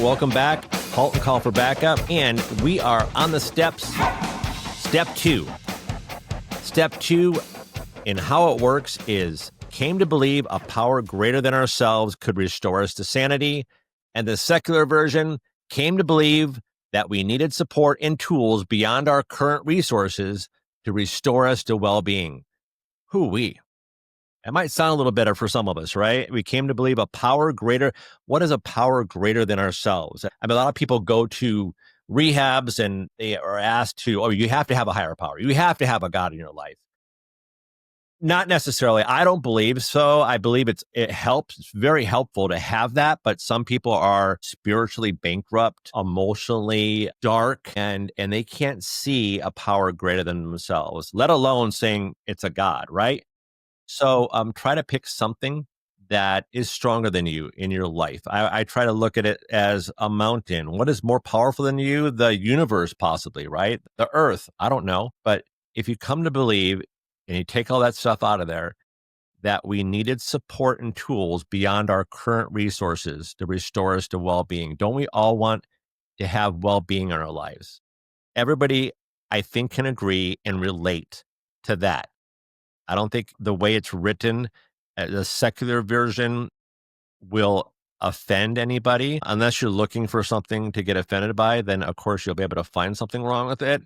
welcome back. HALT and call for backup. And we are on the steps. Step 2. Step 2 in how it works is came to believe a power greater than ourselves could restore us to sanity. And the secular version came to believe that we needed support and tools beyond our current resources to restore us to well-being. Hoo-wee. It might sound a little better for some of us, right? We came to believe a power greater. What is a power greater than ourselves? I mean, a lot of people go to rehabs and they are asked to, you have to have a higher power. You have to have a God in your life. Not necessarily. I don't believe so. I believe it helps. It's very helpful to have that, but some people are spiritually bankrupt, emotionally dark, and they can't see a power greater than themselves, let alone saying it's a God, right? So try to pick something that is stronger than you in your life. I try to look at it as a mountain. What is more powerful than you? The universe, possibly, right? The earth. I don't know. But if you come to believe and you take all that stuff out of there, that we needed support and tools beyond our current resources to restore us to well-being. Don't we all want to have well-being in our lives? Everybody, I think, can agree and relate to that. I don't think the way it's written, the secular version will offend anybody. Unless you're looking for something to get offended by, then of course you'll be able to find something wrong with it.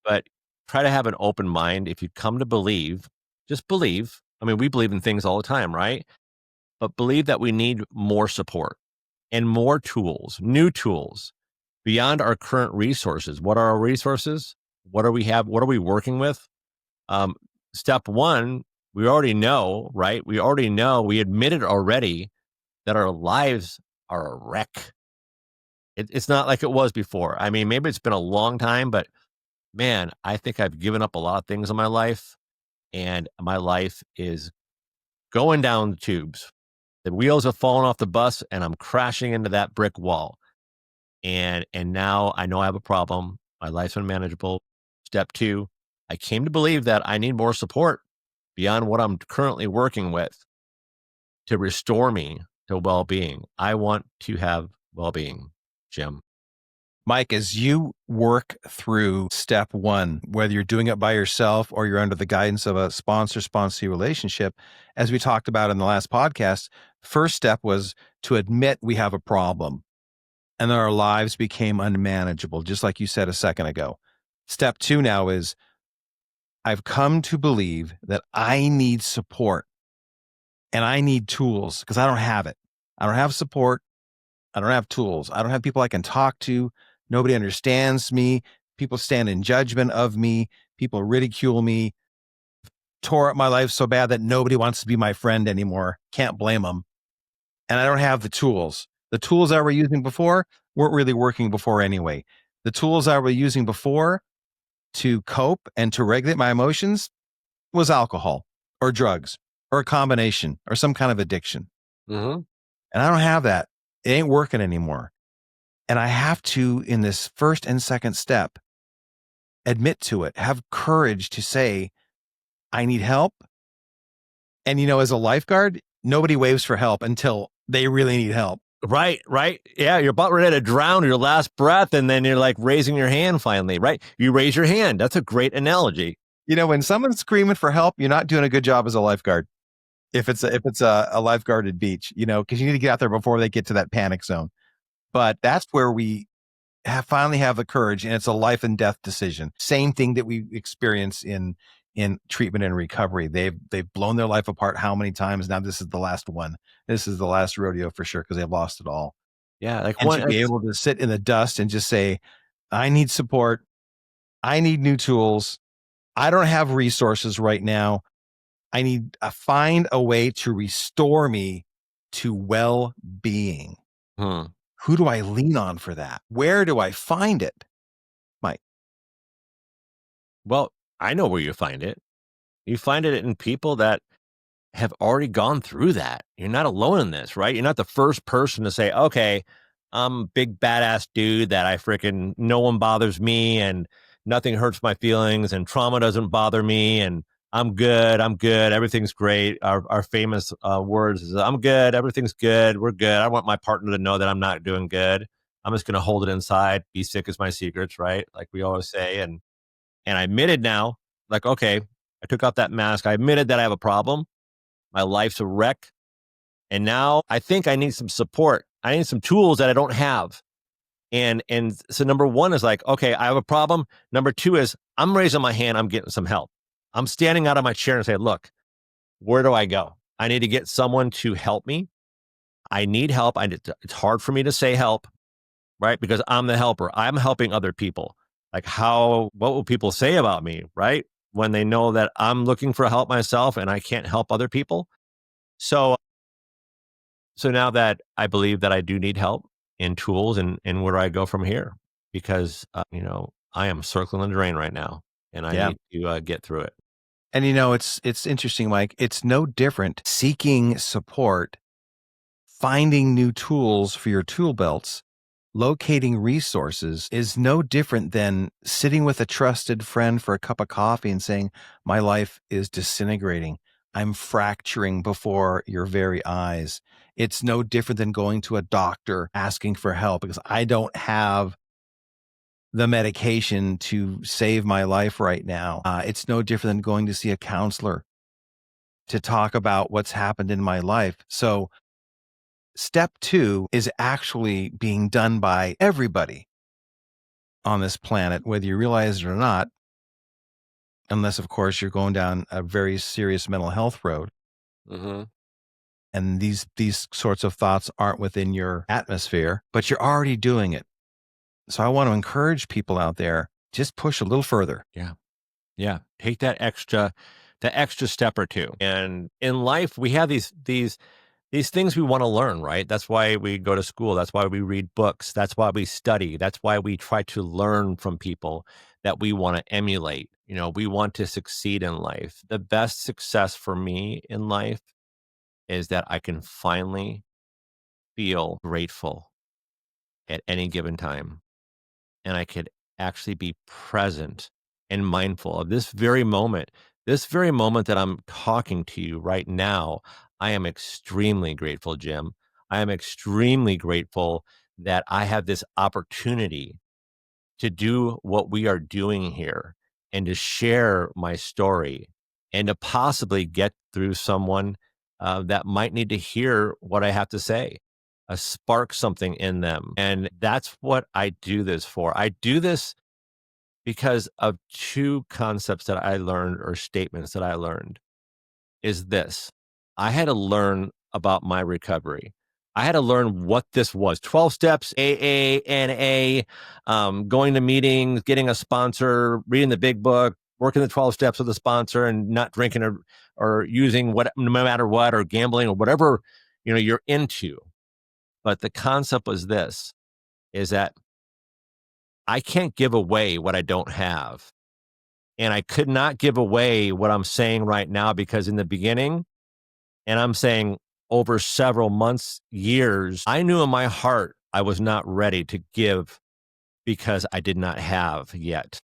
But try to have an open mind. If you come to believe, just believe. I mean, we believe in things all the time, right? But believe that we need more support and more tools, new tools beyond our current resources. What are our resources? What do we have? What are we working with? Step 1, we already know, right? We admitted already that our lives are a wreck. It's not like it was before. I mean, maybe it's been a long time, but man, I think I've given up a lot of things in my life, and my life is going down the tubes. The wheels have fallen off the bus, and I'm crashing into that brick wall. And now I know I have a problem. My life's unmanageable. Step 2, I came to believe that I need more support beyond what I'm currently working with to restore me to well-being. I want to have well-being, Jim. Mike, as you work through step 1, whether you're doing it by yourself or you're under the guidance of a sponsor-sponsee relationship, as we talked about in the last podcast, first step was to admit we have a problem and that our lives became unmanageable, just like you said a second ago. Step 2 now is I've come to believe that I need support and I need tools because I don't have it. I don't have support. I don't have tools. I don't have people I can talk to. Nobody understands me. People stand in judgment of me. People ridicule me. Tore up my life so bad that nobody wants to be my friend anymore. Can't blame them. And I don't have the tools. The tools I were using before weren't really working before anyway. The tools I were using before to cope and to regulate my emotions was alcohol or drugs or a combination or some kind of addiction. Mm-hmm. And I don't have that. It ain't working anymore. And I have to, in this first and second step, admit to it, have courage to say, I need help. And, as a lifeguard, nobody waves for help until they really need help. Right. Yeah, you're about ready to drown your last breath, and then you're like raising your hand finally, right? You raise your hand. That's a great analogy. When someone's screaming for help, you're not doing a good job as a lifeguard. If it's a lifeguarded beach, because you need to get out there before they get to that panic zone. But that's where we finally have the courage, and it's a life and death decision. Same thing that we experience in treatment and recovery. They've blown their life apart how many times? Now this is the last one. This is the last rodeo for sure because they've lost it all. Yeah, and to be able to sit in the dust and just say, I need support. I need new tools. I don't have resources right now. I need to find a way to restore me to well-being. Who do I lean on for that? Where do I find it, Mike? Well, I know where you find it. You find it in people that have already gone through that. You're not alone in this, right? You're not the first person to say, okay, I'm a big badass dude that no one bothers me and nothing hurts my feelings and trauma doesn't bother me and I'm good. Everything's great. Our famous words is I'm good. Everything's good. We're good. I want my partner to know that I'm not doing good. I'm just going to hold it inside. Be sick is my secrets, right? Like we always say. And I admitted now, like, okay, I took off that mask. I admitted that I have a problem. My life's a wreck. And now I think I need some support. I need some tools that I don't have. And so number one is like, okay, I have a problem. Number two is I'm raising my hand. I'm getting some help. I'm standing out of my chair and say, look, where do I go? I need to get someone to help me. I need help. It's hard for me to say help, right? Because I'm the helper. I'm helping other people. Like what will people say about me, right? When they know that I'm looking for help myself and I can't help other people. So now that I believe that I do need help in tools and where do I go from here? Because, I am circling the drain right now and I need to get through it. And it's interesting, Mike. It's no different seeking support, finding new tools for your tool belts, locating resources is no different than sitting with a trusted friend for a cup of coffee and saying, my life is disintegrating. I'm fracturing before your very eyes. It's no different than going to a doctor asking for help because I don't have the medication to save my life right now. It's no different than going to see a counselor to talk about what's happened in my life. So step 2 is actually being done by everybody on this planet, whether you realize it or not, unless, of course, you're going down a very serious mental health road. Mm-hmm. And these sorts of thoughts aren't within your atmosphere, but you're already doing it. So I want to encourage people out there, just push a little further. Yeah. Yeah. Take that extra step or two. And in life, we have these things we want to learn, right? That's why we go to school. That's why we read books. That's why we study. That's why we try to learn from people that we want to emulate. We want to succeed in life. The best success for me in life is that I can finally feel grateful at any given time. And I could actually be present and mindful of this very moment. This very moment that I'm talking to you right now, I am extremely grateful, Jim. I am extremely grateful that I have this opportunity to do what we are doing here and to share my story and to possibly get through someone that might need to hear what I have to say, spark something in them. And that's what I do this for. I do this because of two concepts that I learned or statements that I learned is this. I had to learn about my recovery. I had to learn what this was. 12 steps, AA, NA, going to meetings, getting a sponsor, reading the big book, working the 12 steps with a sponsor and not drinking or using no matter what, or gambling or whatever, you're into. But the concept was this, is that I can't give away what I don't have. And I could not give away what I'm saying right now because in the beginning, and I'm saying over several months, years, I knew in my heart I was not ready to give because I did not have yet.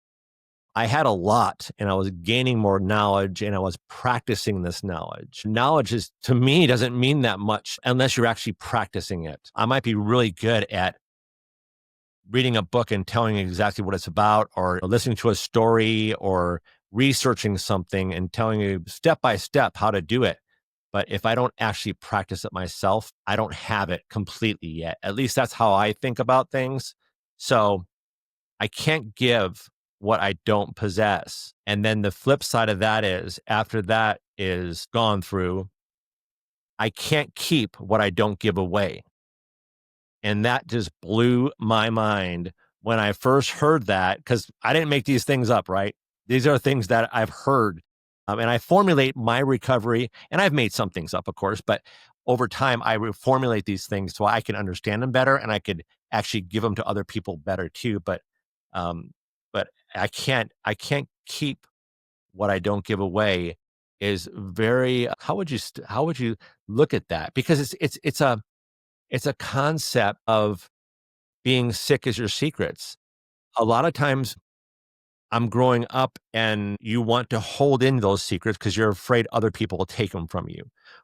I had a lot and I was gaining more knowledge and I was practicing this knowledge. Knowledge to me, doesn't mean that much unless you're actually practicing it. I might be really good at reading a book and telling you exactly what it's about, or listening to a story, or researching something and telling you step by step how to do it. But if I don't actually practice it myself, I don't have it completely yet. At least that's how I think about things. So I can't give what I don't possess. And then the flip side of that is, after that is gone through, I can't keep what I don't give away. And that just blew my mind when I first heard that, because I didn't make these things up, right? These are things that I've heard. And I formulate my recovery, and I've made some things up, of course, but over time, I formulate these things so I can understand them better and I could actually give them to other people better too. But I can't keep what I don't give away is very, how would you look at that? Because it's a concept of being sick is your secrets. A lot of times I'm growing up and you want to hold in those secrets because you're afraid other people will take them from you,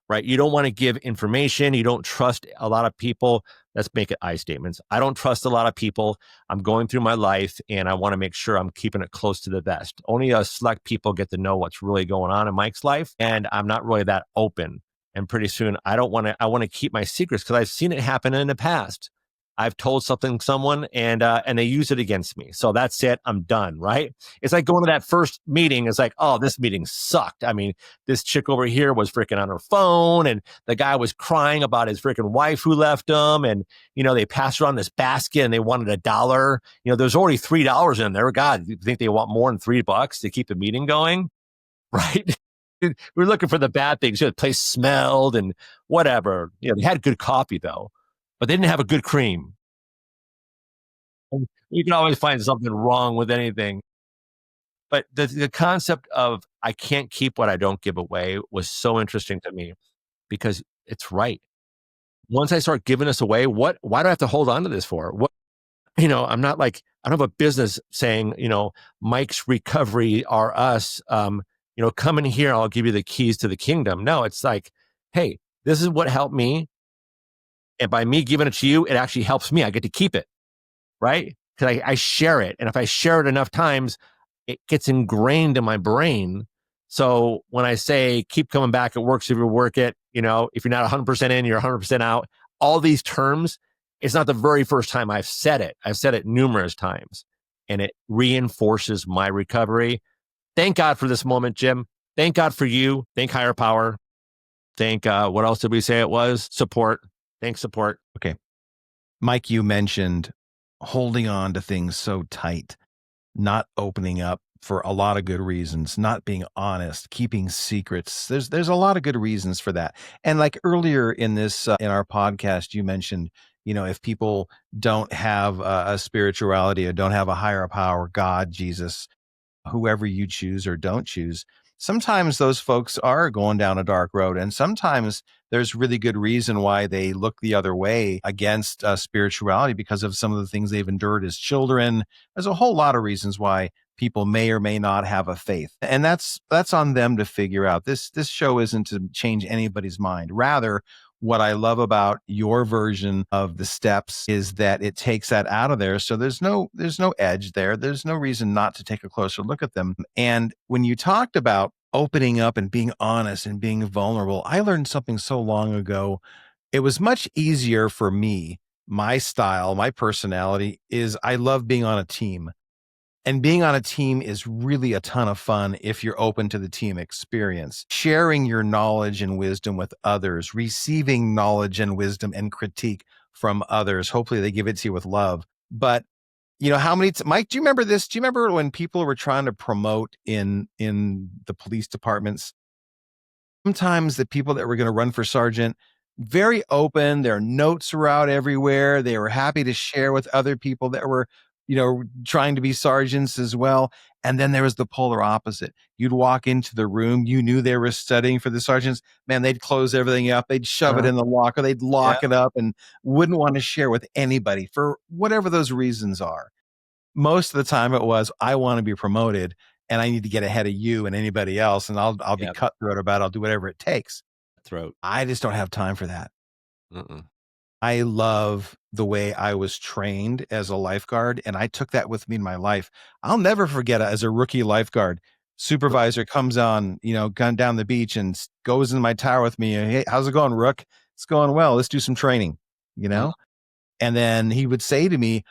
right? You don't want to give information. You don't trust a lot of people let's make it I statements. I don't trust a lot of people. I'm going through my life and I want to make sure I'm keeping it close to the vest. Only a select people get to know what's really going on in Mike's life. And I'm not really that open. And pretty soon I want to keep my secrets because I've seen it happen in the past. I've told someone and they use it against me. So that's it. I'm done. Right. It's like going to that first meeting. It's like, oh, this meeting sucked. I mean, this chick over here was freaking on her phone and the guy was crying about his freaking wife who left him. And, they passed around this basket and they wanted $1. There's already $3 in there. God, you think they want more than $3 to keep the meeting going? Right. We're looking for the bad things. The place smelled and whatever. They had good coffee though, but they didn't have a good cream. And you can always find something wrong with anything. But the concept of I can't keep what I don't give away was so interesting to me because it's right. Once I start giving this away, why do I have to hold on to this for? I'm not like, I don't have a business saying, Mike's recovery are us, come in here, I'll give you the keys to the kingdom. No, it's like, hey, this is what helped me. And by me giving it to you, it actually helps me. I get to keep it, right? Because I share it. And if I share it enough times, it gets ingrained in my brain. So when I say keep coming back, it works if you work it, if you're not 100% in, you're 100% out. All these terms, it's not the very first time I've said it. I've said it numerous times and it reinforces my recovery. Thank God for this moment, Jim. Thank God for you. Thank higher power. Thank, what else did we say it was? Support. Thanks, support. Okay. Mike, you mentioned holding on to things so tight, not opening up for a lot of good reasons, not being honest, keeping secrets. There's a lot of good reasons for that. And like earlier in this, in our podcast, you mentioned, if people don't have a spirituality or don't have a higher power, God, Jesus, whoever you choose or don't choose, sometimes those folks are going down a dark road. And sometimes there's really good reason why they look the other way against spirituality because of some of the things they've endured as children. There's a whole lot of reasons why people may or may not have a faith. And that's on them to figure out. This show isn't to change anybody's mind. Rather, what I love about your version of the steps is that it takes that out of there. So there's no edge there. There's no reason not to take a closer look at them. And when you talked about opening up and being honest and being vulnerable, I learned something so long ago. It was much easier for me. My style, my personality is I love being on a team. And being on a team is really a ton of fun if you're open to the team experience. Sharing your knowledge and wisdom with others, receiving knowledge and wisdom and critique from others. Hopefully they give it to you with love. But how many, Mike, do you remember this? Do you remember when people were trying to promote in the police departments? Sometimes the people that were going to run for sergeant, very open, their notes were out everywhere. They were happy to share with other people that were trying to be sergeants as well. And then there was the polar opposite. You'd walk into the room, you knew they were studying for the sergeants. Man, they'd close everything up. They'd shove it in the locker. They'd lock it up and wouldn't want to share with anybody for whatever those reasons are. Most of the time it was, I want to be promoted and I need to get ahead of you and anybody else. And I'll be cutthroat about it. I'll do whatever it takes. I just don't have time for that. I love the way I was trained as a lifeguard, and I took that with me in my life. I'll never forget it as a rookie lifeguard. Supervisor comes on, gun down the beach and goes in my tower with me. Hey, how's it going, Rook? It's going well. Let's do some training, And then he would say to me,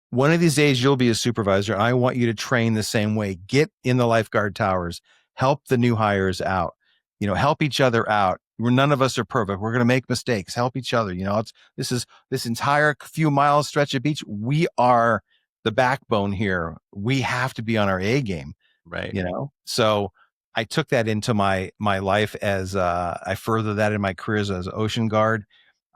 one of these days you'll be a supervisor. I want you to train the same way. Get in the lifeguard towers, help the new hires out, help each other out. None of us are perfect. We're going to make mistakes. Help each other. This entire few miles stretch of beach. We are the backbone here. We have to be on our A game, right? So I took that into my life as I furthered that in my career as an ocean guard.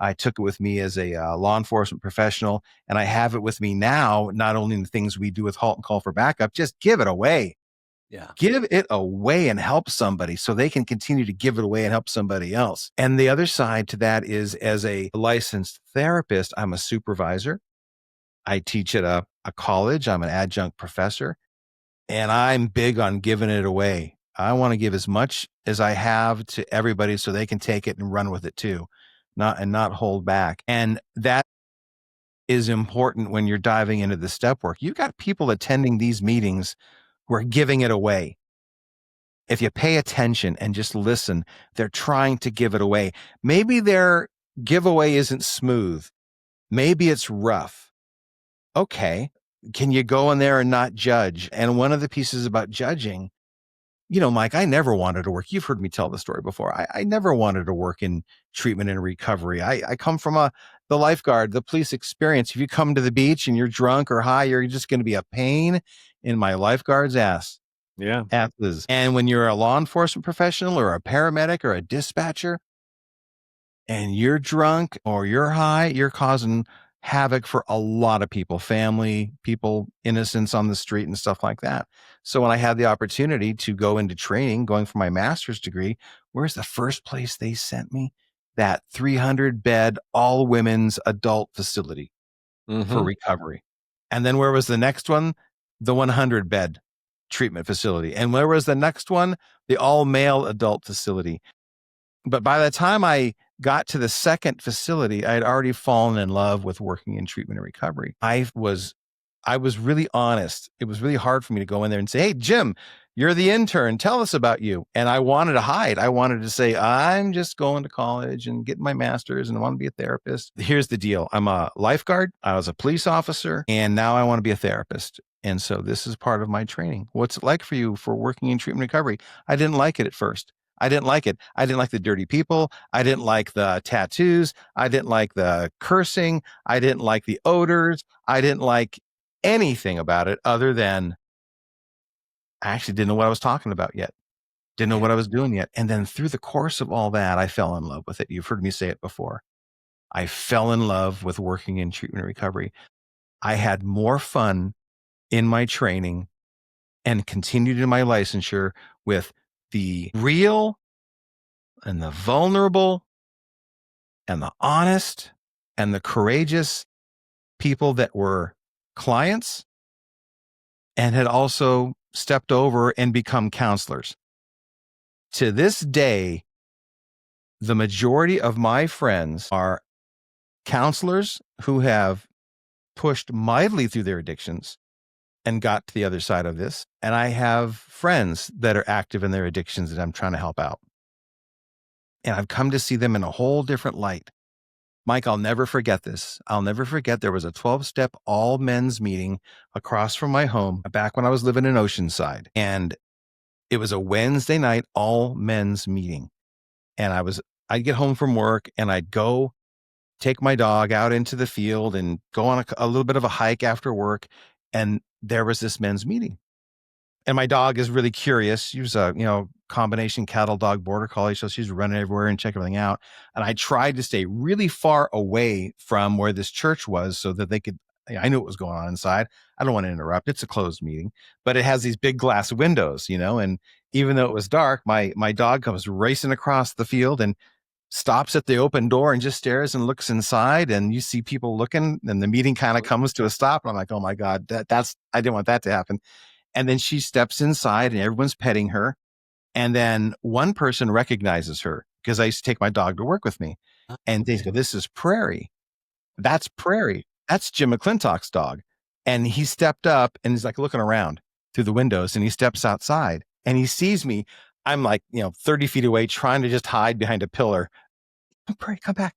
I took it with me as a law enforcement professional, and I have it with me now. Not only in the things we do with HALT and Call for Backup, just give it away. Yeah. Give it away and help somebody so they can continue to give it away and help somebody else. And the other side to that is, as a licensed therapist, I'm a supervisor. I teach at a college. I'm an adjunct professor, and I'm big on giving it away. I want to give as much as I have to everybody so they can take it and run with it too, not hold back. And that is important when you're diving into the step work. You've got people attending these meetings who are giving it away. If you pay attention and just listen, they're trying to give it away. Maybe their giveaway isn't smooth. Maybe it's rough. Okay. Can you go in there and not judge? And one of the pieces about judging, Mike, I never wanted to work. You've heard me tell the story before. I never wanted to work in treatment and recovery. I come from the lifeguard, the police experience. If you come to the beach and you're drunk or high, you're just going to be a pain in my lifeguard's ass. Yeah. Asses. And when you're a law enforcement professional or a paramedic or a dispatcher and you're drunk or you're high, you're causing havoc for a lot of people, family, people, innocents on the street and stuff like that. So when I had the opportunity to go into training, going for my master's degree, where's the first place they sent me? That 300-bed all women's adult facility for recovery. And then where was the next one? The 100-bed treatment facility. And where was the next one? The all male adult facility. But by the time I got to the second facility, I had already fallen in love with working in treatment and recovery. I was really honest. It was really hard for me to go in there and say, "Hey, Jim, you're the intern. Tell us about you." And I wanted to hide. I wanted to say, "I'm just going to college and getting my master's and I want to be a therapist." Here's the deal. I'm a lifeguard. I was a police officer, and now I want to be a therapist. And so this is part of my training. What's it like for you for working in treatment and recovery? I didn't like it at first. I didn't like it. I didn't like the dirty people. I didn't like the tattoos. I didn't like the cursing. I didn't like the odors. I didn't like anything about it other than I actually didn't know what I was talking about yet. Didn't know what I was doing yet. And then through the course of all that, I fell in love with it. You've heard me say it before. I fell in love with working in treatment and recovery. I had more fun in my training and continued in my licensure with the real and the vulnerable and the honest and the courageous people that were clients and had also stepped over and become counselors. To this day, the majority of my friends are counselors who have pushed mildly through their addictions and got to the other side of this. And I have friends that are active in their addictions that I'm trying to help out. And I've come to see them in a whole different light. Mike, I'll never forget this. I'll never forget there was a 12-step all men's meeting across from my home back when I was living in Oceanside. And it was a Wednesday night all men's meeting. And I'd get home from work and I'd go take my dog out into the field and go on a little bit of a hike after work. And there was this men's meeting. And my dog is really curious. She was a, combination cattle dog border collie. So she's running everywhere and check everything out. And I tried to stay really far away from where this church was so that I knew what was going on inside. I don't want to interrupt. It's a closed meeting, but it has these big glass windows, and even though it was dark, my dog comes racing across the field and stops at the open door and just stares and looks inside, and you see people looking, and the meeting kind of comes to a stop. And I'm like, oh my God, I didn't want that to happen. And then she steps inside and everyone's petting her. And then one person recognizes her because I used to take my dog to work with me. And they go, "This is Prairie. That's Prairie. That's Jim McLintock's dog." And he stepped up and he's like looking around through the windows and he steps outside and he sees me. I'm like, 30 feet away trying to just hide behind a pillar. "Prairie, come back.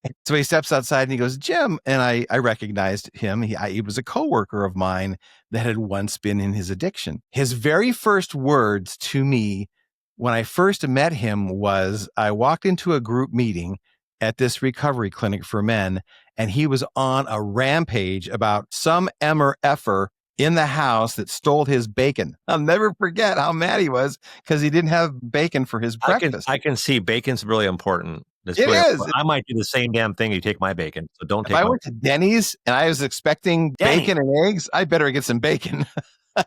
And so he steps outside and he goes, "Jim." And I recognized him. He was a coworker of mine that had once been in his addiction. His very first words to me when I first met him was, I walked into a group meeting at this recovery clinic for men, and he was on a rampage about some MR-effer in the house that stole his bacon. I'll never forget how mad he was because he didn't have bacon for his breakfast. I can see bacon's really important. It is. I might do the same damn thing. You take my bacon, so don't take. If I went to Denny's and I was expecting bacon and eggs, I better get some bacon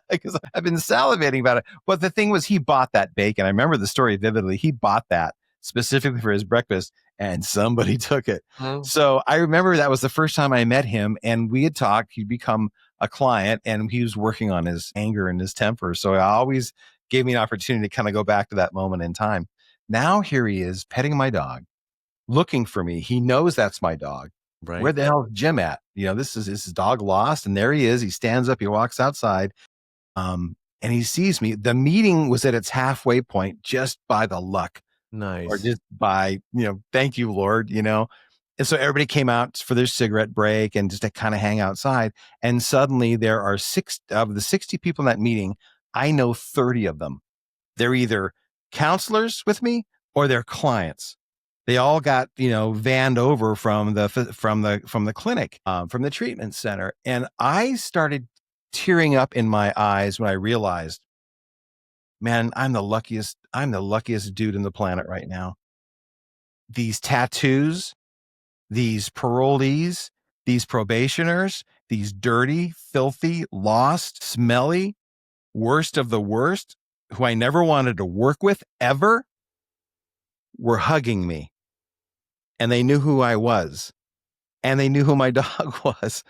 because I've been salivating about it. But the thing was, he bought that bacon. I remember the story vividly. He bought that specifically for his breakfast, and somebody took it. So I remember that was the first time I met him, and we had talked. He'd become a client, and he was working on his anger and his temper. So it always gave me an opportunity to kind of go back to that moment in time. Now here he is petting my dog, looking for me. He knows that's my dog. Right. Where the hell is Jim at? This is his dog lost, and there he is. He stands up, he walks outside, and he sees me. The meeting was at its halfway point just by the luck, or Nice. just by, thank you, Lord, And so everybody came out for their cigarette break and just to kind of hang outside. And suddenly there are 6 of the 60 people in that meeting. I know 30 of them. They're either counselors with me or they're clients. They all got, vanned over from the clinic, from the treatment center. And I started tearing up in my eyes when I realized, man, I'm the luckiest dude in the planet right now. These tattoos, these parolees, these probationers, these dirty, filthy, lost, smelly, worst of the worst, who I never wanted to work with ever, were hugging me. And they knew who I was. And they knew who my dog was.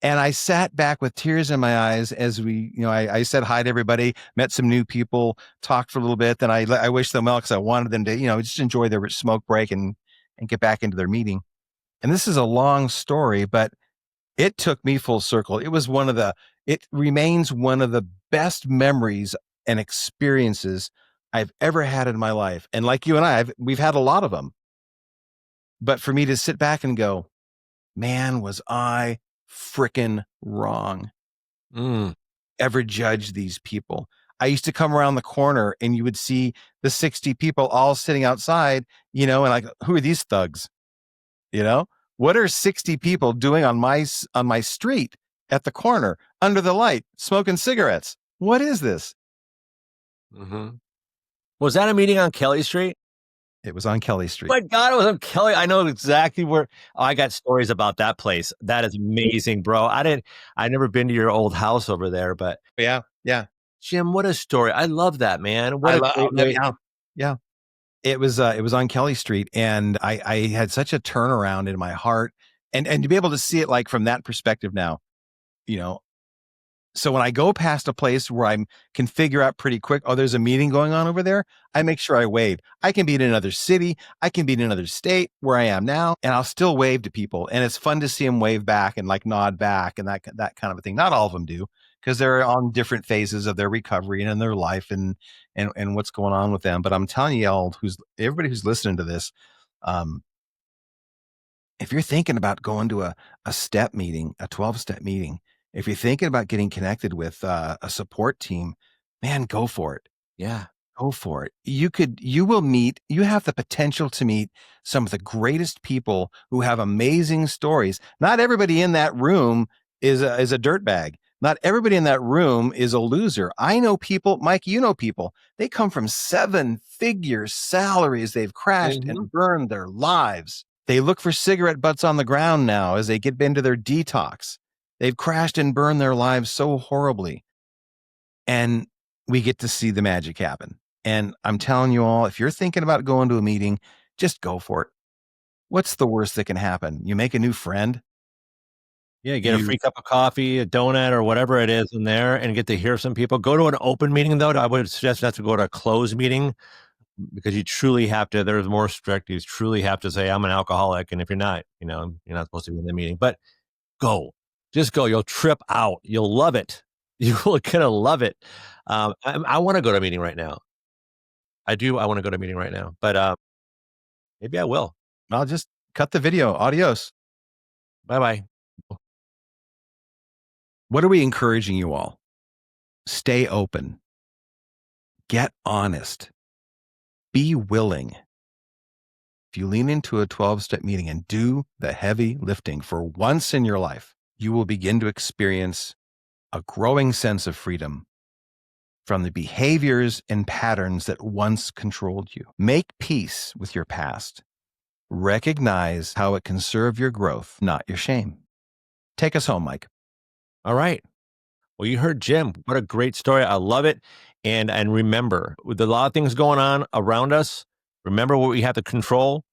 And I sat back with tears in my eyes as I said hi to everybody, met some new people, talked for a little bit. Then I wished them well because I wanted them to, just enjoy their smoke break and get back into their meeting. And this is a long story, but it took me full circle. It remains one of the best memories and experiences I've ever had in my life. And like you and I, we've had a lot of them. But for me to sit back and go, man, was I frickin' wrong. Ever judge these people? I used to come around the corner and you would see the 60 people all sitting outside, and like, who are these thugs? What are 60 people doing on my street at the corner under the light, smoking cigarettes? What is this? Mm-hmm. Was that a meeting on Kelly Street? It was on Kelly Street. My God, it was on Kelly. I know exactly where. Oh, I got stories about that place. That is amazing, bro. I'd never been to your old house over there, but yeah. Jim, what a story. I love that, man. What a great way. Yeah. It was on Kelly Street, and I had such a turnaround in my heart, and to be able to see it like from that perspective now, So when I go past a place where I can figure out pretty quick, oh, there's a meeting going on over there, I make sure I wave. I can be in another city, I can be in another state where I am now, and I'll still wave to people, and it's fun to see them wave back and like nod back and that kind of a thing. Not all of them do, because they're on different phases of their recovery and in their life and what's going on with them. But I'm telling you all, everybody who's listening to this, if you're thinking about going to a step meeting, a 12-step meeting, if you're thinking about getting connected with a support team, man, go for it. Yeah. Go for it. You have the potential to meet some of the greatest people who have amazing stories. Not everybody in that room is a dirtbag. Not everybody in that room is a loser. I know people, Mike, you know people, they come from 7-figure salaries. They've crashed and burned their lives. They look for cigarette butts on the ground now as they get into their detox. They've crashed and burned their lives so horribly. And we get to see the magic happen. And I'm telling you all, if you're thinking about going to a meeting, just go for it. What's the worst that can happen? You make a new friend. Yeah, you get a free cup of coffee, a donut, or whatever it is in there, and get to hear some people. Go to an open meeting, though. I would suggest not to go to a closed meeting, because you truly have to, there's more strict. You truly have to say, I'm an alcoholic. And if you're not, you're not supposed to be in the meeting. But go. Just go. You'll trip out. You'll love it. You're gonna love it. I want to go to a meeting right now. I do. I want to go to a meeting right now, but maybe I will. I'll just cut the video. Adios. Bye-bye. What are we encouraging you all? Stay open. Get honest. Be willing. If you lean into a 12-step meeting and do the heavy lifting for once in your life, you will begin to experience a growing sense of freedom from the behaviors and patterns that once controlled you. Make peace with your past. Recognize how it can serve your growth, not your shame. Take us home, Mike. All right. Well, you heard Jim. What a great story. I love it. And remember, with a lot of things going on around us, remember what we have to control.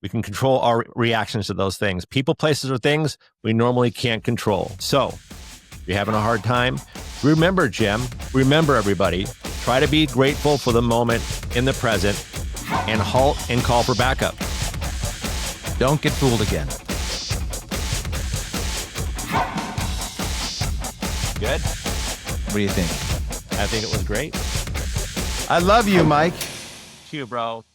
We can control our reactions to those things. People, places, or things we normally can't control. So if you're having a hard time, remember, Jim, remember, everybody, try to be grateful for the moment in the present and halt and call for backup. Don't get fooled again. Good. What do you think? I think it was great. I love you, Mike. To you, bro.